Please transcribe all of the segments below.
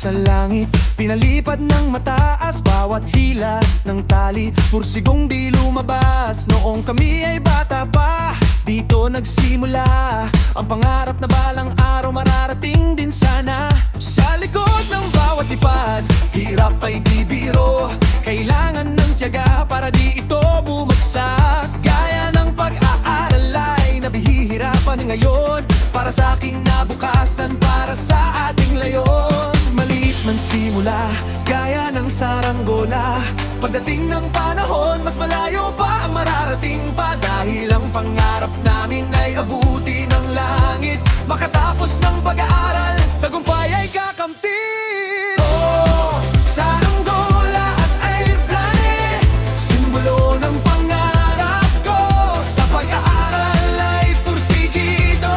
sa langit, pinalipad ng mataas bawat hila ng tali. Pursigong di lumabas noong kami ay bata pa. Dito nagsimula ang pangarap na balang araw mararating din sana. Sa likod ng bawat lipad, hirap ay di biro. Kailangan ng tiyaga para di ito bumagsak. Gaya ng pag-aaral ay nabihihirapan ngayon, para sa aking nabukasan, para sa ating layon. Maliit man simula, gaya ng saranggola. Pagdating ng panahon, mas malayo pa ang mararating pa. Dahil ang pangarap namin ay abuti ng langit. Makatapos ng pag-aaral, tagumpay ay kakamtin. Oh, saranggola at airplane, simbolo ng pangarap ko. Sa pag-aaral ay pursigido,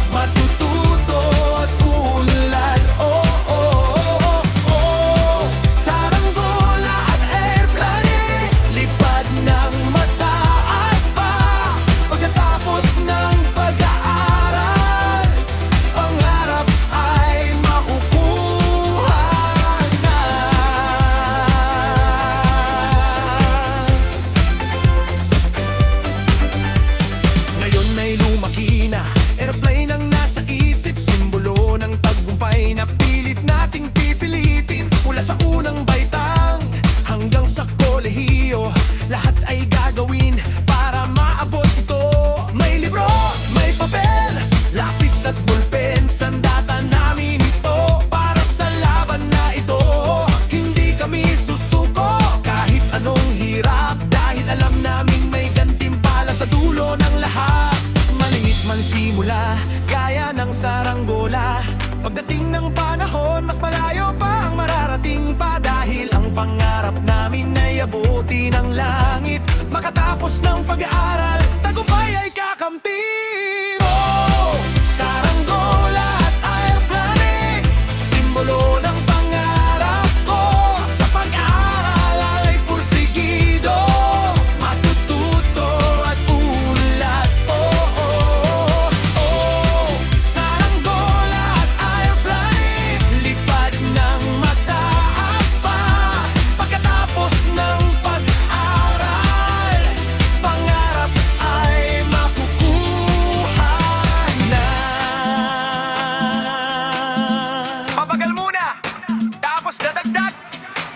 matututo at unlad. Oh, oh, oh, oh, oh. Saranggola at airplane, lipad ng mataas pa. Pagkatapos ng pag-aaral, pangarap ay makukuha na. Ngayon ay lumaki na, airplane ang nasa isip. Simbolo ng tagumpay na pilit nating pipilitin. Mula sa unang baitang hanggang sa kolehiyo, lahat ay gagawin para maabot ito. May libro, may papel, lapis at bulpen, sandata namin ito para sa laban na ito. Hindi kami susuko kahit anong hirap, dahil alam namin may gantimpala sa dulo ng lahat. Maliit man simula, gaya ng saranggola. Pagdating ng panahon, mas malayo pa ang mararating pa. Dahil ang pangarap namin ay abuti ng langit. Makatapos ng pag-aaral, tagumpay ay kakamtin. Oh, saranggola at airplane, simbolo ng pangarap ko. Sa pag-aaral ay pursigido, matututo at unlad. Oh, oh, oh, oh. Saranggola at airplane, lipad ng mataas pa. Pagkatapos ng pag-aaral, pangarap ay makukuha na. Pabagal muna, tapos dadagdag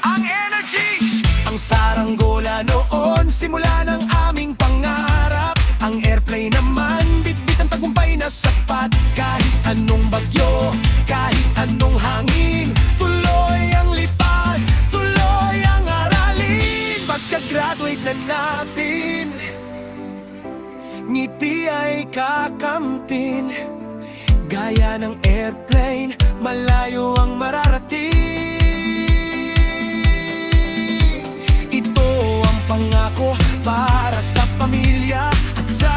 ang energy. Ang saranggola noon, simula ng aming pangarap. Ang airplane naman, bitbit ang tagumpay na sapat. Kahit anong bagyo, kahit anong hangin, tuloy ang lipad, tuloy ang aralin. Pagka-graduate na natin, ngiti ay kakamtin. Gaya ng airplane, malayo ang mararating. Ito ang pangako para sa pamilya at sa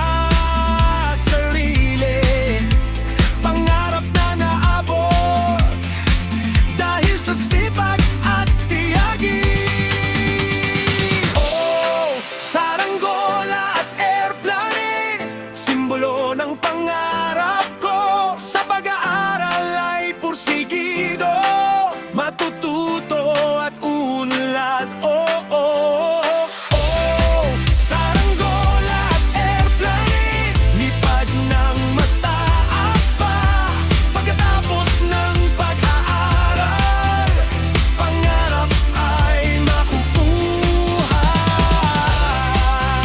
sarili. Pangarap na naabot dahil sa sipag at tiyagin. Oh, saranggola at airplane, simbolo ng pangarap ko. Sa pag-aaral ay pursigido, matututo at unlad. Oh, oh, oh. Saranggola at airplane, lipad ng mataas pa. Pagkatapos ng pag-aaral, pangarap ay makukuha.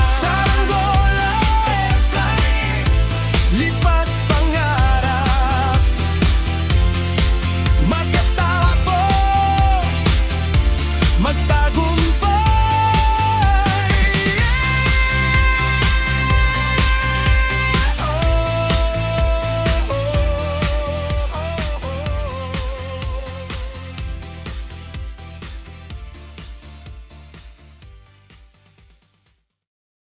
Saranggola at airplane, lipad